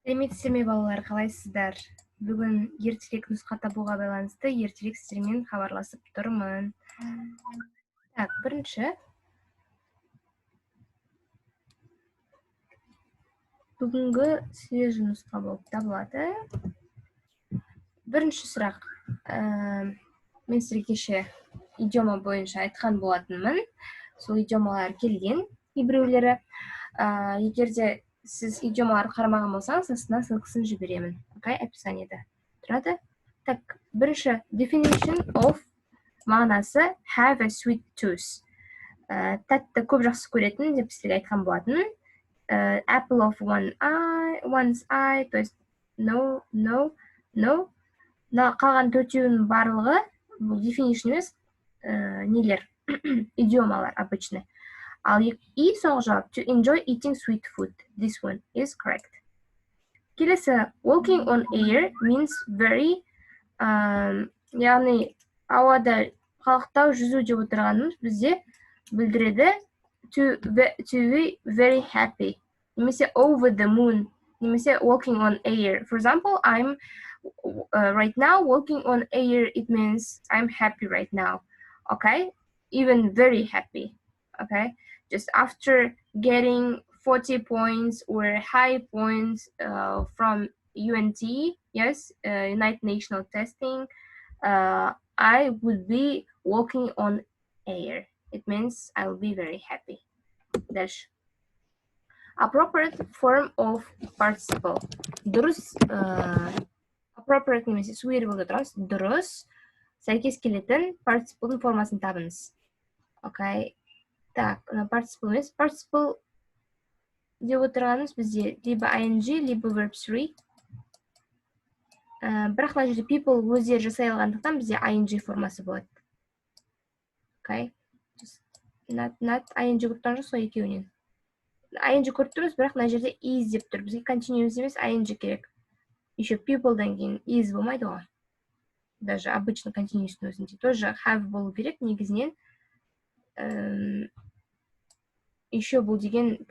Сәлеметсіздер ме балалар, қалайсыздар? Бүгін ертерек нұсқа табуға байланысты ертерек сіздермен хабарласып тұрмын. Так, бірінші. Бүгінгі свежий нұсқа болып табылады. Бірінші сұрақ. Мен сіздерге кеше идиома бойынша айтқан болатынмын. Сол идиомалар келген кейбіреулері. Егерде сіз идиомаларды қарамаған болсаңыз, астына ссылкасын жіберемін. Окей, описаниеда тұрады. Так, бірінші definition of мағынасы have a sweet tooth. Тәтті көп жақсы көретін деп сізге айтқан болатын. Apple of one's eye, то есть no. Қалған төртеуінің барлығы бұл definition емес, нелер, идиомалар обычно. И соңғы жауап, to enjoy eating sweet food. This one is correct. Келесі, walking on air means very, яғни ауада қалықтау, жүзу деп отырғанымыз бізде білдіреді to be very happy. Немесе over the moon. Немесе walking on air. For example, I'm right now walking on air. It means I'm happy right now. Okay? Even very happy. Okay? Just after getting 40 points or high points from UNT, yes, United National Testing, I would be walking on air. It means I will be very happy. Dash. Appropriate form of participle. Дұрыс, appropriate немесе suitable тұрыңыз. Дұрыс, сәйкес келетін participle'ның формасын табыңыз. Okay. Так, participle емес. Participle деп отырғанымыз бізде либо ing, либо verb 3. Бірақ мына жерде people өздері жасай алғандықтан бізде ing формасы болады. Okay. Not ing көріп тұрған жоқ, сол екеуінен. ing көріп тұрмыз, бірақ мына жерде is деп тұр. Бізге continuous емес, ing керек. Еще people'дан кейін is болмайды ғой. Даже обычно continuous'ның өзінде. Тоже have болу керек, негізінен. Еще бұл деген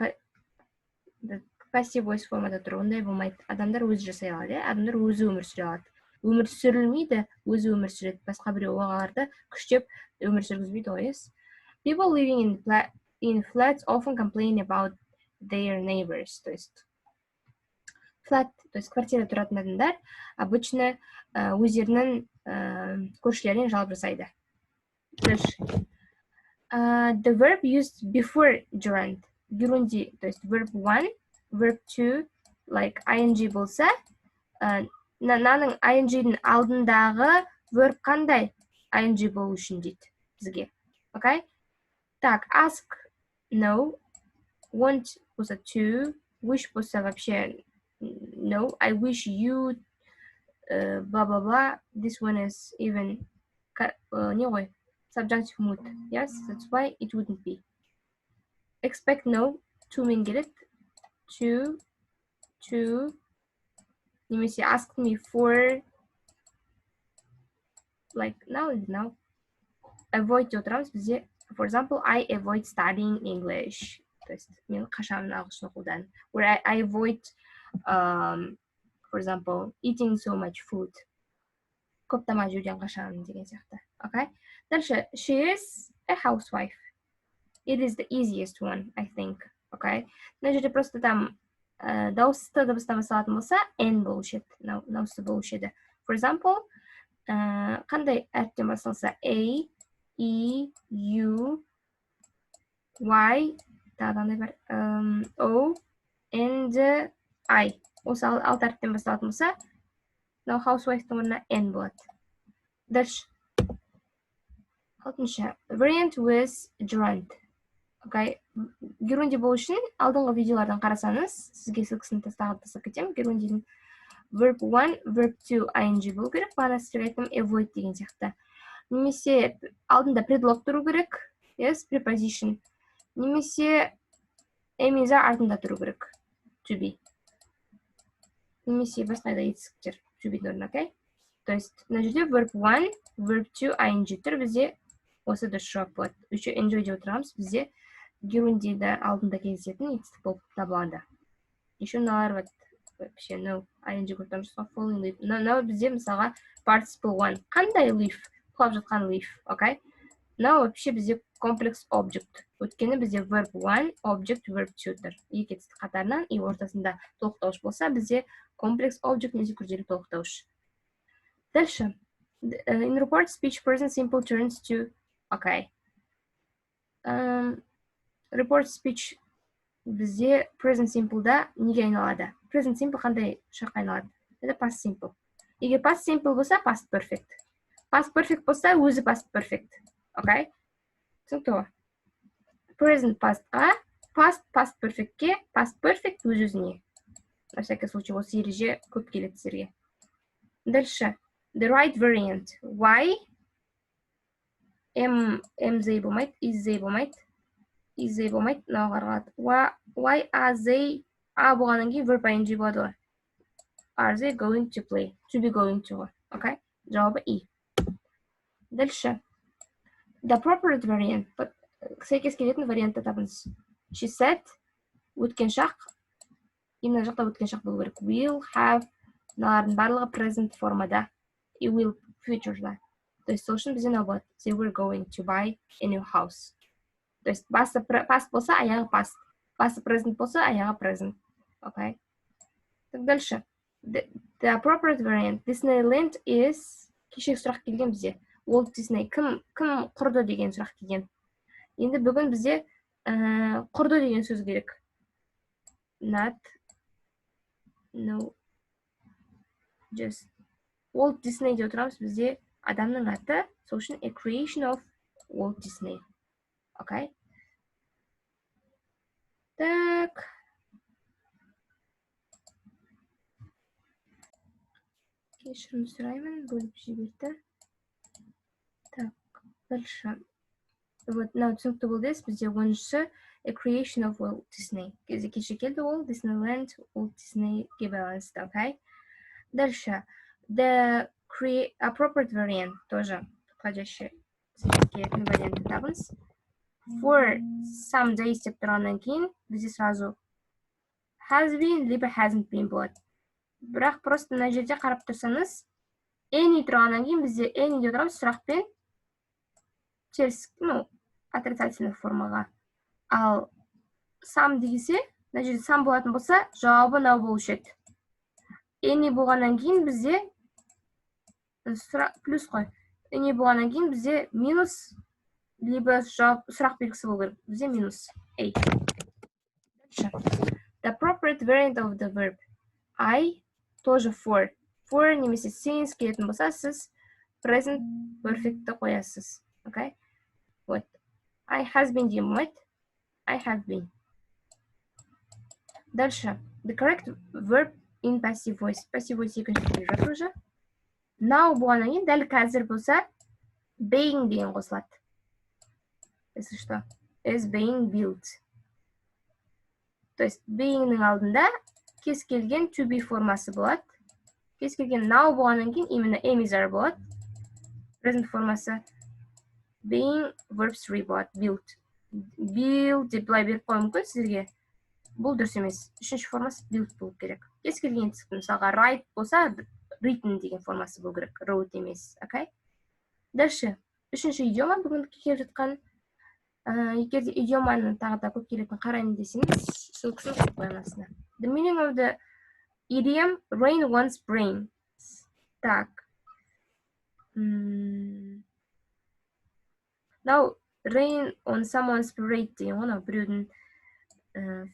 passive voice формада тұр, ондай болмайды. Адамдар өзі жасай алады, адамдар өзі өмір сүре алады. Өмір сүрілмейді, өзі өмір сүреді. Басқа біреу оғаларды күштеп өмір сүргізбейді ғой, yes? People living in flats often complain about their neighbors. То есть flat, то есть квартира тұратын адамдар обычно өздерінің көршілерінен жалоб жасайды. The verb used before gerund. Gerunди, то есть verb 1, verb 2, like ing болса, наның ing-дің алдындағы verb қандай ing болу үшін дейді бізге. Okay? Так, ask, no, want болса to, wish болса вообще no, I wish you, blah, blah, blah. This one is even, не ғой, subjunctive mood. Yes, that's why it wouldn't be. Expect, no, to мен келеді. To, немесе ask me for, like now. Avoid деп отырамыз бізде. For example, I avoid studying English. То есть мен қашамын ағылшын оқудан. Or I avoid, for example, eating so much food. Көп тамақ жеуден қашамын деген сияқты. Okay? Дальше, she is a housewife. It is the easiest one, I think. Okay? Мына жерде просто там дауысты дыбыстан басталатын болса, n болушы еді. Дауысты болушы еді. For example, қандай әріптен басталса, A, E, U, Y, тағдандай бар, O, and I. Осы алты әріптен басталатын болса, now housewife'тың орнына n болады. Дальше. Алтыншы. Variant with gerund. Okay. Gerunди болу үшін алдыңғы видеолардан қарасаңыз, сізге ссылкасын тастап кетемін. Gerundiдің verb 1, verb 2 ing болу керек. Бағана сіздерге айттым avoid деген сияқты. Немесе алдында предлог тұру керек. Yes, preposition. Немесе эмиза артында тұру керек. To be. Немесе басқа да етістіктер to be орнына, okay? То есть, мына жерде verb 1, verb 2 ing тұр, бізде осы дұрыс жауап болады. Еще enjoy деп отырамыз, бізде geruндиді алдында кездесетін етістік болып табылады. Еще мыналар вообще no ing көріп falling leaf. Now бізде мысалға participle one қандай leaf, құлап жатқан leaf, okay? Now вообще бізде complex object. Өткені бізде verb one, object, verb two тұр. Екі қатарынан, и ортасында толықтауыш болса, бізде complex object немесе күрделі толықтауыш. Дальше. In report speech, present simple turns to okay. Report speech бізде present simple'да неге айналады? Present simple қандай шаққа айналады? Это past simple. Егер past simple болса, past perfect. Past perfect болса, өзі past perfect. Okay? Түсінікті? Present pastқа, past perfectке, past perfect өз-өзіне. На всякий случай, осы ереже көп келеді сіздерге. Дальше. The right variant. Why? They болмайды, is they болмайды. Is they болмайды, мынау қарғалады. Why are they? А болғаннан кейін verb ing болады ғой. Are they going to play? To be going to. Okay? Жауабы И. Дальше. The appropriate variant. Сәйкес келетін вариантты табыңыз. She said, өткен шақ. Именно жақта өткен шақ болу керек. Will have. Мыналардың барлығы present формада. И will future'да. То есть, сол үшін бізде мынау болады. They were going to buy a new house. То есть, past болса, аяғы past. Басты present болса, аяғы present. Okay. Так, дальше. The appropriate variant. Disneyland is... Кешегі сұрақ келген бізде. Walt Disney. Кім құрды деген сұрақ келген. Енді бүгін бізде құрды деген сөз керек. Not. No. Just. Walt Disney деп отырамыз бізде адамның аты. Сол үшін a creation of Walt Disney. Okay. Так. Кешірім сұраймын, бөліп жіберді. Так, дальше. Вот, мынау түсінікті болды, бізде 10-шы a creation of Walt Disney. Кеше келді ол Disneyland, Walt Disneyге байланысты, okay? Дальше. The appropriate variant тоже подходящий келетін вариантты табыңыз. For some days деп тұрғаннан кейін бізде сразу has been, либо hasn't been болады. Бірақ просто мына жерде қарап тұрсаңыз, any тұрғаннан кейін бізде any деп отырамыз сұрақпен теріс, отрицательный формаға. Ал some дегенсе, мына жерде some болатын болса, жауабы мынау болушы еді. Any болғаннан кейін бізде плюс қой. Any болғаннан кейін бізде минус, либо сұрақ белгісі болу керек. Бізде минус. A. The appropriate variant of the verb I тоже for. For немесе since келетін болса, сіз present perfect'ті қоясыз. Okay? Вот. I has been дейін болмайды. I have been. Дальше. The correct verb in passive voice. Passive voice екінші келіп жатыр уже. Now болғаннан кейін дәл қазір болса being деген қосылады. Если что. Is being built. То есть beingнің алдында кез келген to be формасы болады. Кез келген now болғаннан кейін именно am is are болады. Present формасы being verb 3 болады. Built. Build деп былай беріп қою мүмкін сіздерге. Бұл дұрыс емес. Үшінші формасы built болу керек. Кез келген етістіктің мысалға write болса written деген формасы болу керек. Wrote емес. Okay? Дальше. Үшінші идиома бүгін келіп жатқан. Егер де идиоманы тағы да көп келетін қарайын десеңіз, ссылкасын қойып қоямын астына. The meaning of the idiom rain one's brain. Так. Now, rain on someone's parade деген ғой, біреудің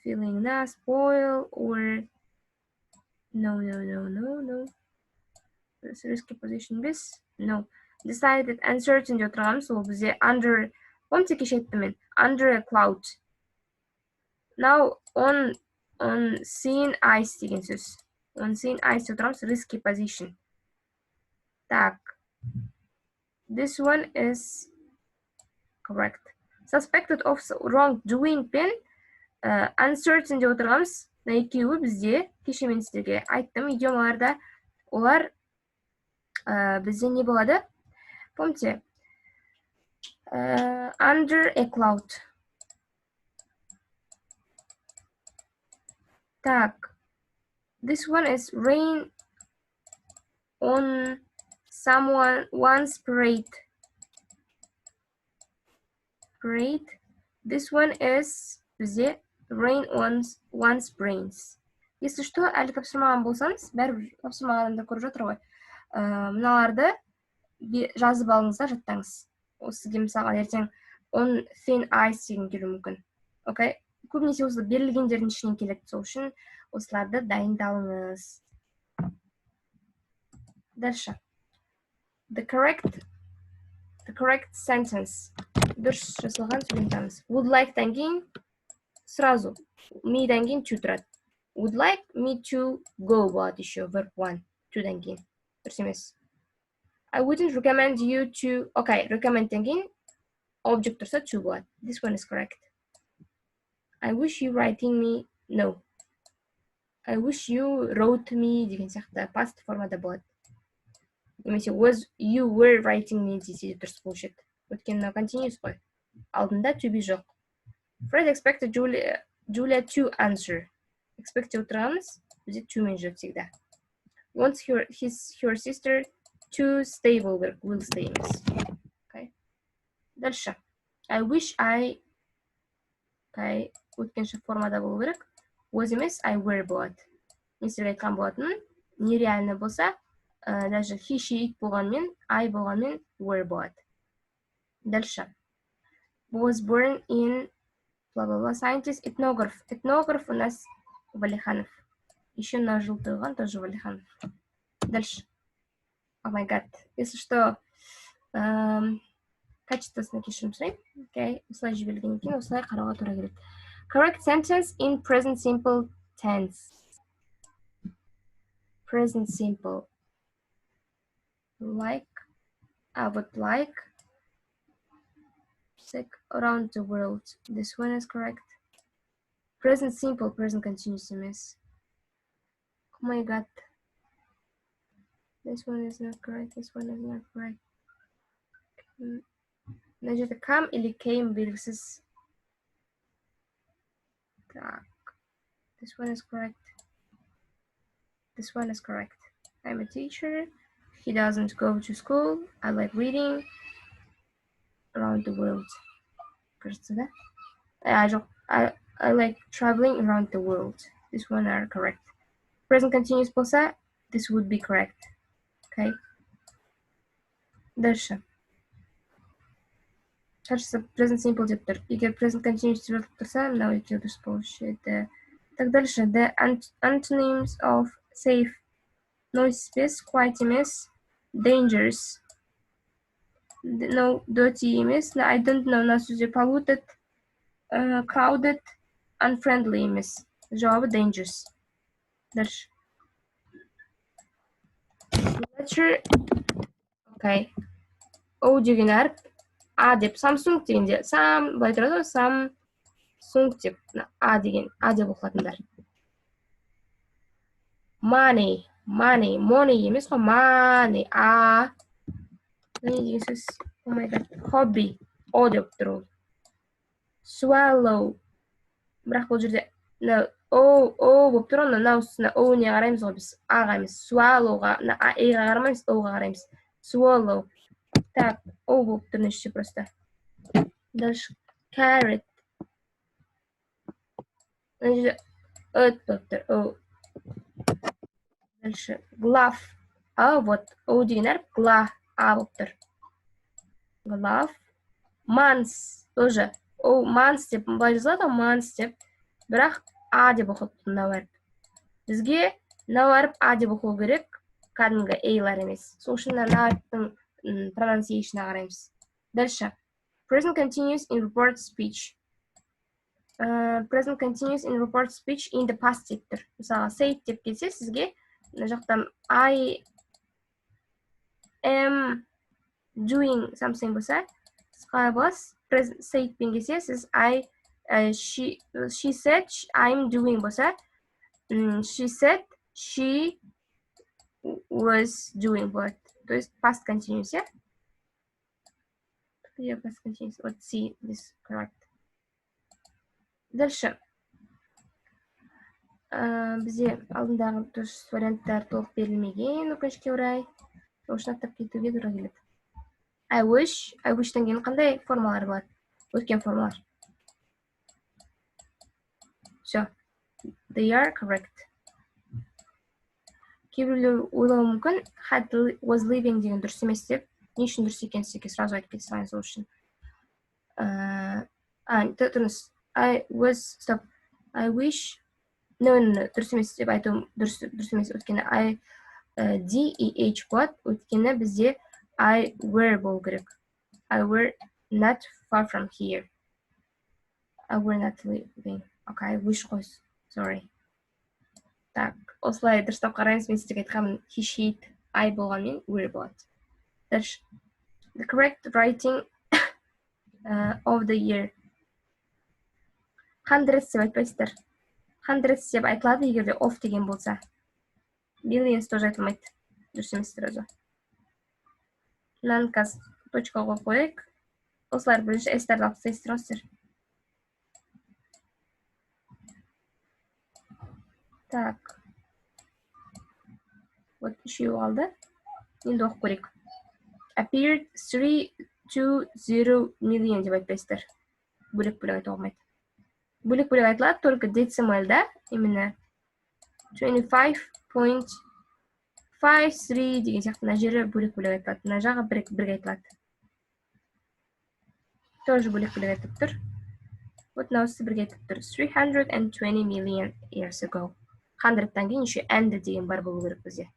feeling spoil or no. Risky position без. No. Decided uncertain деп отырғанымыз, ол бізде under. Помните, кеше айттым мен? Under a cloud. Now, on thin ice деген сөз. On thin ice деп отырғанымыз risky position. Так. This one is correct. Suspected of wrongdoing пен uncertain деп отырғанымыз, екеуі бізде кеше мен сіздерге айттым идиомаларда, олар бізде не болады? Помните? Under a cloud. Так. This one is rain on someone once parade. This one is бізде rain on one's brains. Если что, әлі тапсырмаған болсаңыз, бәрібір тапсырмаған адамдар көріп жатыр ғой. Мыналарды жазып алыңыздар, жаттаңыз. Осы сізге мысалға ертең on thin ice деген келуі мүмкін. Окей? Көбінесе осы берілгендердің ішінен келеді. Сол үшін осыларды дайындалыңыз. Дальше. The correct sentence. Дұрыс жазылған сөйлемдеріңіз. Would like-тан кейін сразу me-дан кейін to тұрады. Would like me to go болады еще verb one. To-дан кейін. Дұрыс емес. I wouldn't recommend you to... Okay, recommend-тан кейін object тұрса to болады. This one is correct. I wish you writing me... No. I wish you wrote me деген сияқты past формада болады. Немесе you were writing me десе де дұрыс болушы еді. Өйткені мына continuous қой. Алдында to be жоқ. Fred expected Julia to answer. Expect отырғанымыз бізде to мен жүреді всегда. Wants her sister to stay will stay емес. Okay. Дальше. I wish I... Okay. Өткенші формада болу керек. Was емес, I were болады. Мен сізге айтқан болатын, нереально болса, даже he, she, it болғанмен, I болғанмен, were болады. Дальше. Was born in blah-blah-blah scientist, ethnograph. Ethnograph у нас Валиханов. Еще на желтый тоже Валиханов. Дальше. Oh my god. Если что, качественно кешірім сұрайын. Okay. Осылай жіберілген екен, осылай қарауға тура келеді. Correct sentence in present simple tense. Present simple. Like, I would like, around the world. This one is correct. Present simple, present continuous емес. Oh my god. This one is not correct. This one is not correct. Мына жерде come или came белгісіз. Так. This one is correct. This one is correct. I'm a teacher. He doesn't go to school. I like reading around the world. Кажется, да? I like traveling around the world. This one are correct. Present continuous болса, this would be correct. Okay. Дальше. Кажется, present simple деп тұр. Егер present continuous деп тұрса, мынау екеуі дұрыс болушы еді. Так, дальше. The antonyms of safe. Noise space, quiet емес. Dangerous. No, dirty емес. I don't know. На сөзде polluted, crowded, unfriendly емес. Жауабы dangerous. Дальше. Letter. Okay. O деген әріп. А деп Samsung дегенде. Былай тұрады ғой. Samsung деп. А деген. А деп оқылатындар. Money. Money емес қой. Money. А. Не деген сөз. Oh my god. Hobby. О деп тұр ол. Swallow. Бірақ бұл жерде о болып тұр, мынау үстіне о не қараймыз ғой біз. А-ға емес. Swallowға, А-ға қарамаймыз, О-ға қараймыз. Swallow. Так, о болып тұр неште просто. Дальше. Carrot. Мына жерде өт болып тұр. О. Дальше. Glove. А, вот. О деген әріп. Гла. А болып тұр. Glove. Months. Тоже. О, months деп. Былай жазылады, months деп. Бірақ А деп оқылып тұр мынау әріп. Бізге мынау әріп А деп оқылу керек. Кәдімгі A-лар емес. Сол үшін мына әріптің pronunciation-ға қараймыз. Дальше. Present continuous in report speech. Present continuous in report speech in the past деп тұр. Мысалы, said деп келсе, сізге мына жақтан I am doing something болса, қалай боласыз? Said пен келсе, сіз she said I'm doing болса, she said she was doing what? То есть past continuous, yeah? Yeah, past continuous. Let's see this correct. Дальше. Бізде алдындағы дұрыс варианттар толық берілмеген, өкінішке орай. Сол үшін аттап кетуге тура келеді. I wish'тан кейін қандай формалар болады? Өткен формалар. Все. They are correct. Кейбіреулер ойлауы мүмкін, was living деген дұрыс емес деп. Не үшін дұрыс екенін сізге сразу айтып кете салайын сол үшін. Тұрыңыз. I wish. No, дұрыс емес деп айту дұрыс емес. Өткені DEH болады. Өткені бізде I were болу керек. I were not far from here. I were not living. Okay, I wish қой. Sorry. Так, осылай дұрыстап қараңыз, мен сізге айтқанмын, he, she, I болғанмен were болады. Дұрыс. The correct writing of the year. Hundreds деп айтпайсыздар. Hundreds деп айтылады, егерде of деген болса. Millions тоже айтылмайды. Дұрыс емес сразу. Мынаны қазір точка қойып қояйық. Осылар бірінші S-тарды алып тастайсыздар. Так. Вот үшеу қалды. Енді оқып көрейік. Appeared 320 million деп айтпайсыздар. Бөлек-бөлек айтуға болмайды. Бөлек-бөлек айтылады, только децимальда, именно 25.53 деген сияқты мына жері бөлек-бөлек айтылады. Мына жағы бірге айтылады. Тоже бөлек-бөлек айтып тұр. Вот мынаусы бірге айтып тұр. 320 million years ago. 100-тан кейін еще and деген бар болу керек бізде.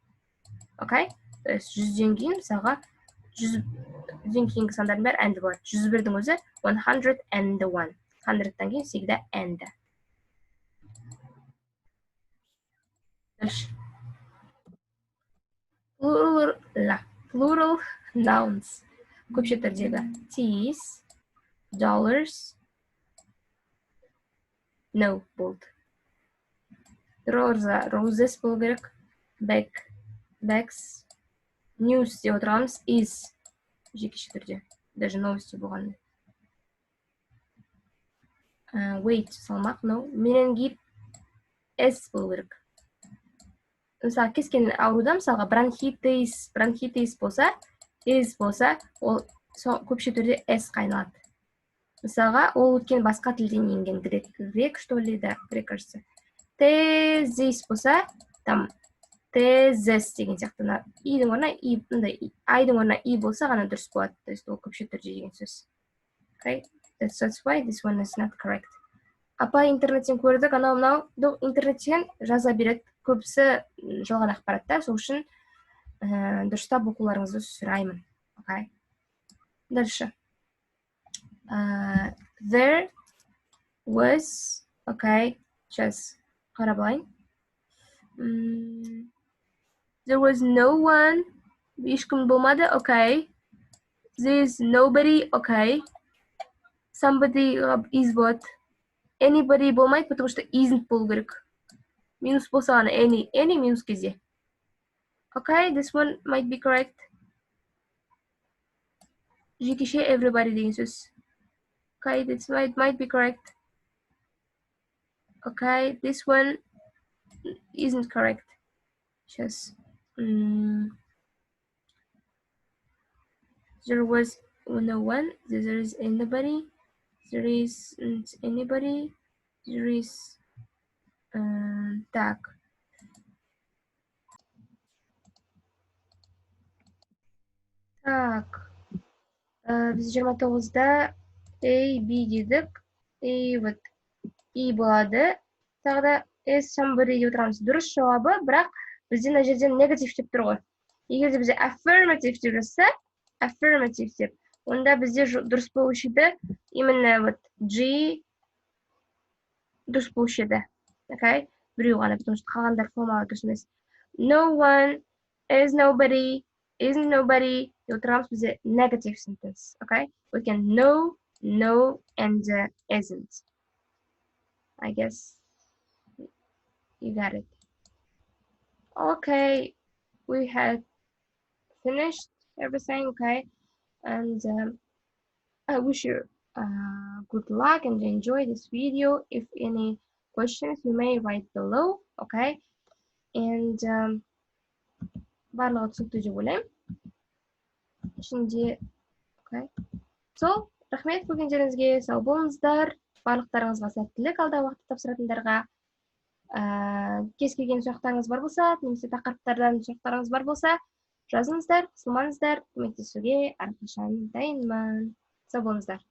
Окей? То есть 100-ден кейін мысалға 100-ден кейінгі сандардың бәрі and болады. 101-дің өзі 101. 100-тан кейін всегда and. Plural nouns. Көпше түрдегі teas, dollars, no болды. Roses болу керек. Bags, news деп отырғанымыз is жекеше түрде. Даже новости болғаны. Weight салмақ, no. Meningitis S болу керек. Мысалы, кескен ауруда, мысалға, бронхитис болса, S болса, ол көпше түрде S қайналады. Мысалға, ол өткен басқа тілден енген грек, что ли, да, грек кажется. Тезис болса, там, тезес деген сияқты. И-дің орнына, I-дің орнына I болса ғана дұрыс болады. То есть, ол көпше түрде деген сөз. Okay? That's why this one is not correct. Апа интернеттен көрдік, анау-мынау, интернеттен жаза береді. Көбісі жалған ақпаратта, сол үшін дұрыстап оқуларыңызды сұраймын. Okay. Дальше. There was, okay, сейчас қарап алайын. There was no one, ешкім болмады, okay. There is nobody, okay. Somebody is what? Anybody болмайды, потому что isn't болу керек. Минус болса ғана any минус кезде. Okay, this one might be correct. Жекеше everybody деген сөз. Okay, this might be correct. Okay, this one isn't correct. Сейчас. There was no one. There is anybody. There isn't anybody. There is... Так. Так. Біз 29-да A, B дедік. A, вот, E болады. Тағы да S, somebody деп отырамыз. Дұрыс жауабы, бірақ бізде мына жерден негатив деп тұр ғой. Егер де бізде affirmative деп жазса, affirmative деп, онда бізде дұрыс болушы еді, именно вот G дұрыс болушы еді. Okay? Біреу ғана, потому что қалғандар формалы дұрыс емес. No one, is nobody, isn't nobody деп отырамыз бізде negative sentence. Okay? Өйткені no, and isn't. I guess you got it. Okay, we had finished everything, okay? And I wish you good luck and enjoy this video. If any questions, you may write below. Okay, and барлығы түсінікті деп ойлаймын. Ішінде okay. So, рахмет көргендеріңізге, сау болыңыздар. Барлықтарыңызға сәттілік, алдағы уақытта тапсыратындарға. Кез келген сұрақтарыңыз бар болса, немесе тақырыптардан сұрақтарыңыз бар болса, жазыңыздар, қысылмаңыздар, көмектесуге әрқашан дайынмын. Сау болыңыздар.